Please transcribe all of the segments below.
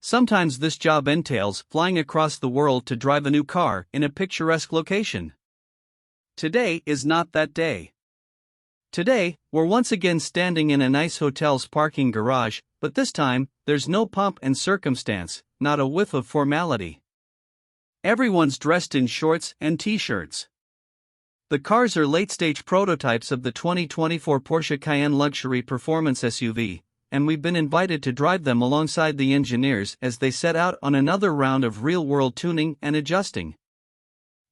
Sometimes this job entails flying across the world to drive a new car in a picturesque location. Today is not that day. Today, we're once again standing in a nice hotel's parking garage, but this time, there's no pomp and circumstance, not a whiff of formality. Everyone's dressed in shorts and t-shirts. The cars are late-stage prototypes of the 2024 Porsche Cayenne luxury performance SUV, and we've been invited to drive them alongside the engineers as they set out on another round of real-world tuning and adjusting.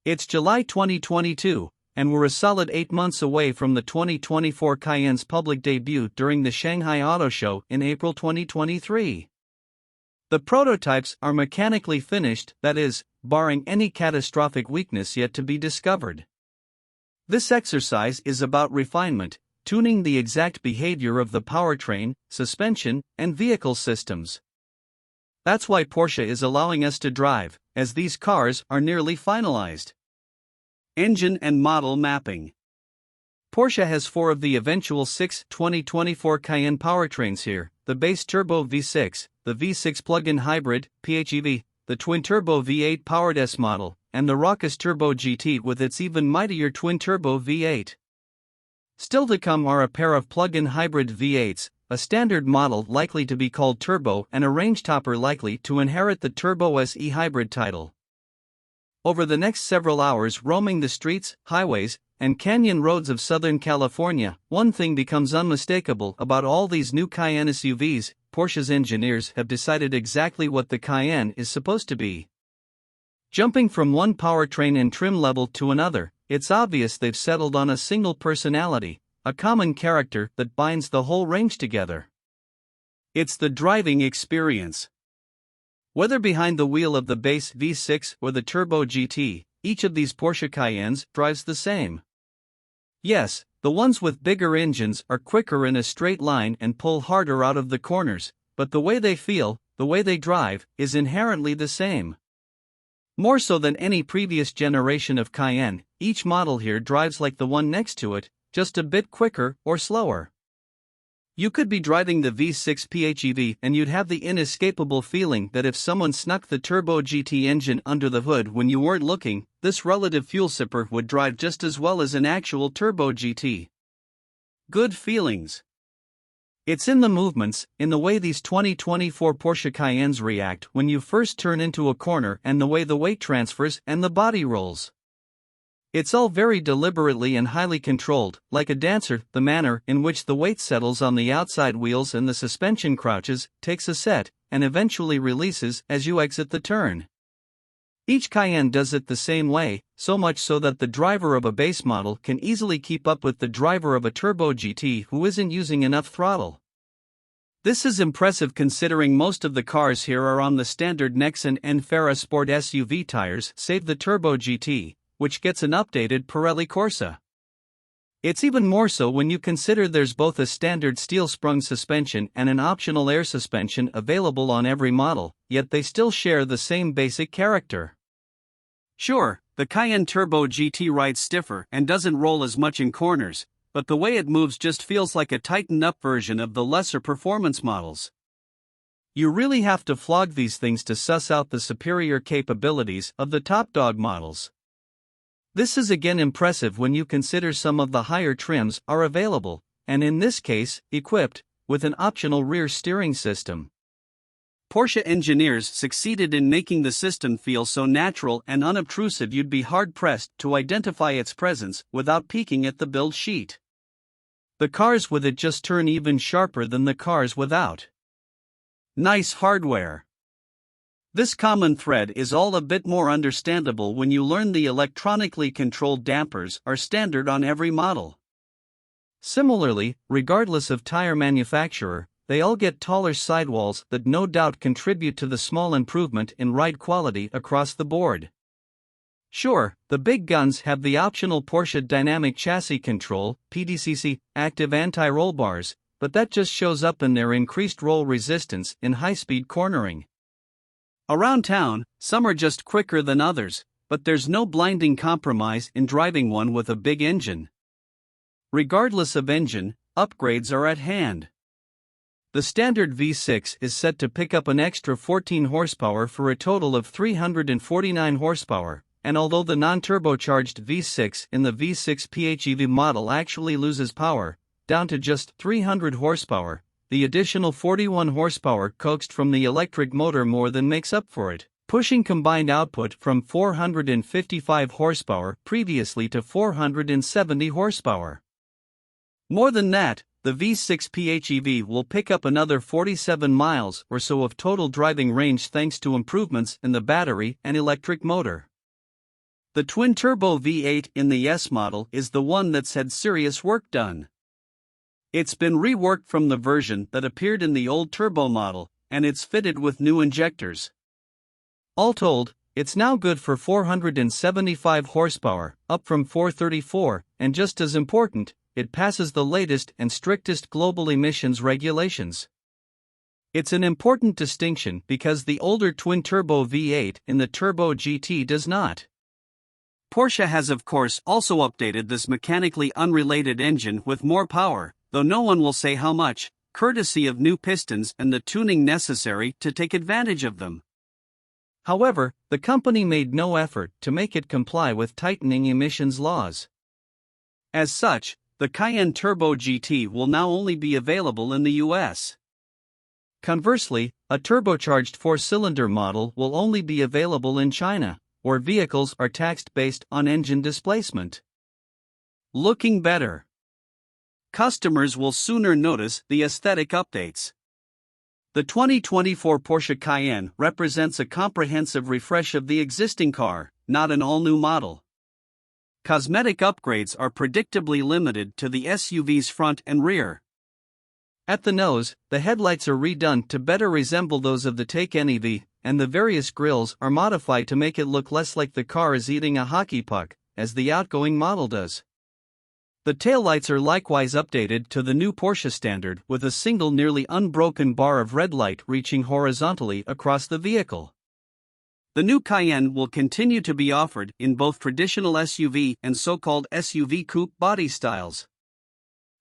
It's July 2022, and we're a solid 8 months away from the 2024 Cayenne's public debut during the Shanghai Auto Show in April 2023. The prototypes are mechanically finished, that is, barring any catastrophic weakness yet to be discovered. This exercise is about refinement, tuning the exact behavior of the powertrain, suspension, and vehicle systems. That's why Porsche is allowing us to drive, as these cars are nearly finalized. Engine and model mapping. Porsche has 4 of the eventual 6 2024 Cayenne powertrains here: the base turbo V6, the V6 plug-in hybrid, PHEV, the twin-turbo V8 powered S model, and the raucous Turbo GT with its even mightier twin-turbo V8. Still to come are a pair of plug-in hybrid V8s, a standard model likely to be called Turbo and a range-topper likely to inherit the Turbo SE hybrid title. Over the next several hours roaming the streets, highways, and canyon roads of Southern California, one thing becomes unmistakable about all these new Cayenne SUVs: Porsche's engineers have decided exactly what the Cayenne is supposed to be. Jumping from one powertrain and trim level to another, it's obvious they've settled on a single personality, a common character that binds the whole range together. It's the driving experience. Whether behind the wheel of the base V6 or the Turbo GT, each of these Porsche Cayennes drives the same. Yes, the ones with bigger engines are quicker in a straight line and pull harder out of the corners, but the way they feel, the way they drive, is inherently the same. More so than any previous generation of Cayenne, each model here drives like the one next to it, just a bit quicker or slower. You could be driving the V6 PHEV and you'd have the inescapable feeling that if someone snuck the Turbo GT engine under the hood when you weren't looking, this relative fuel sipper would drive just as well as an actual Turbo GT. Good feelings. It's in the movements, in the way these 2024 Porsche Cayennes react when you first turn into a corner and the way the weight transfers and the body rolls. It's all very deliberately and highly controlled, like a dancer. The manner in which the weight settles on the outside wheels and the suspension crouches, takes a set, and eventually releases as you exit the turn. Each Cayenne does it the same way, so much so that the driver of a base model can easily keep up with the driver of a Turbo GT who isn't using enough throttle. This is impressive considering most of the cars here are on the standard Nexen and Farah Sport SUV tires, save the Turbo GT, which gets an updated Pirelli Corsa. It's even more so when you consider there's both a standard steel-sprung suspension and an optional air suspension available on every model, yet they still share the same basic character. Sure, the Cayenne Turbo GT rides stiffer and doesn't roll as much in corners, but the way it moves just feels like a tightened-up version of the lesser performance models. You really have to flog these things to suss out the superior capabilities of the top dog models. This is again impressive when you consider some of the higher trims are available, and in this case, equipped with an optional rear steering system. Porsche engineers succeeded in making the system feel so natural and unobtrusive you'd be hard-pressed to identify its presence without peeking at the build sheet. The cars with it just turn even sharper than the cars without. Nice hardware. This common thread is all a bit more understandable when you learn the electronically controlled dampers are standard on every model. Similarly, regardless of tire manufacturer, they all get taller sidewalls that no doubt contribute to the small improvement in ride quality across the board. Sure, the big guns have the optional Porsche Dynamic Chassis Control, PDCC, active anti-roll bars, but that just shows up in their increased roll resistance in high-speed cornering. Around town, some are just quicker than others, but there's no blinding compromise in driving one with a big engine. Regardless of engine, upgrades are at hand. The standard V6 is set to pick up an extra 14 horsepower for a total of 349 horsepower, and although the non-turbocharged V6 in the V6 PHEV model actually loses power, down to just 300 horsepower, the additional 41 horsepower coaxed from the electric motor more than makes up for it, pushing combined output from 455 horsepower previously to 470 horsepower. More than that, the V6 PHEV will pick up another 47 miles or so of total driving range thanks to improvements in the battery and electric motor. The twin-turbo V8 in the S model is the one that's had serious work done. It's been reworked from the version that appeared in the old turbo model, and it's fitted with new injectors. All told, it's now good for 475 horsepower, up from 434, and just as important, it passes the latest and strictest global emissions regulations. It's an important distinction because the older twin-turbo V8 in the Turbo GT does not. Porsche has of course also updated this mechanically unrelated engine with more power, though no one will say how much, courtesy of new pistons and the tuning necessary to take advantage of them. However, the company made no effort to make it comply with tightening emissions laws. As such, the Cayenne Turbo GT will now only be available in the US. Conversely, a turbocharged four-cylinder model will only be available in China, where vehicles are taxed based on engine displacement. Looking better. Customers will sooner notice the aesthetic updates. The 2024 Porsche Cayenne represents a comprehensive refresh of the existing car, not an all-new model. Cosmetic upgrades are predictably limited to the SUV's front and rear. At the nose, the headlights are redone to better resemble those of the Cayenne EV, and the various grilles are modified to make it look less like the car is eating a hockey puck, as the outgoing model does. The taillights are likewise updated to the new Porsche standard with a single nearly unbroken bar of red light reaching horizontally across the vehicle. The new Cayenne will continue to be offered in both traditional SUV and so-called SUV coupe body styles.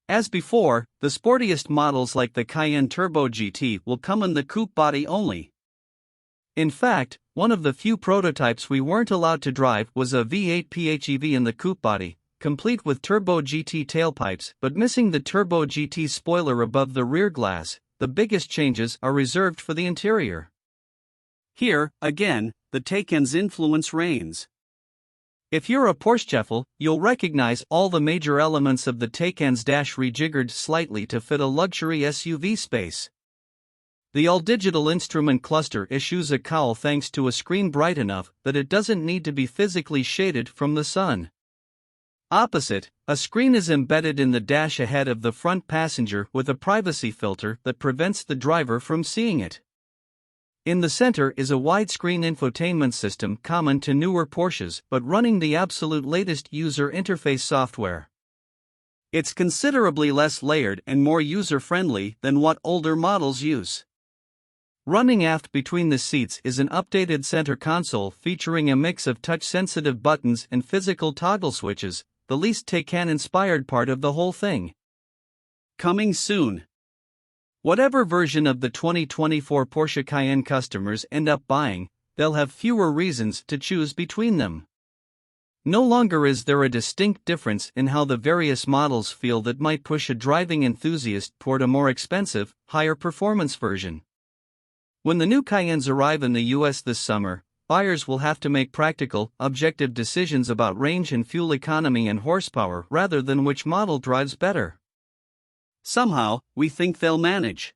As before, the sportiest models like the Cayenne Turbo GT will come in the coupe body only. In fact, one of the few prototypes we weren't allowed to drive was a V8 PHEV in the coupe body, complete with Turbo GT tailpipes but missing the Turbo GT spoiler above the rear glass. The biggest changes are reserved for the interior. Here, again, the Taycan's influence reigns. If you're a Porscheophile, you'll recognize all the major elements of the Taycan's dash rejiggered slightly to fit a luxury SUV space. The all-digital instrument cluster issues a cowl thanks to a screen bright enough that it doesn't need to be physically shaded from the sun. Opposite, a screen is embedded in the dash ahead of the front passenger with a privacy filter that prevents the driver from seeing it. In the center is a widescreen infotainment system common to newer Porsches but running the absolute latest user interface software. It's considerably less layered and more user-friendly than what older models use. Running aft between the seats is an updated center console featuring a mix of touch-sensitive buttons and physical toggle switches, the least Taycan-inspired part of the whole thing. Coming soon. Whatever version of the 2024 Porsche Cayenne customers end up buying, they'll have fewer reasons to choose between them. No longer is there a distinct difference in how the various models feel that might push a driving enthusiast toward a more expensive, higher performance version. When the new Cayennes arrive in the US this summer, buyers will have to make practical, objective decisions about range and fuel economy and horsepower rather than which model drives better. Somehow, we think they'll manage.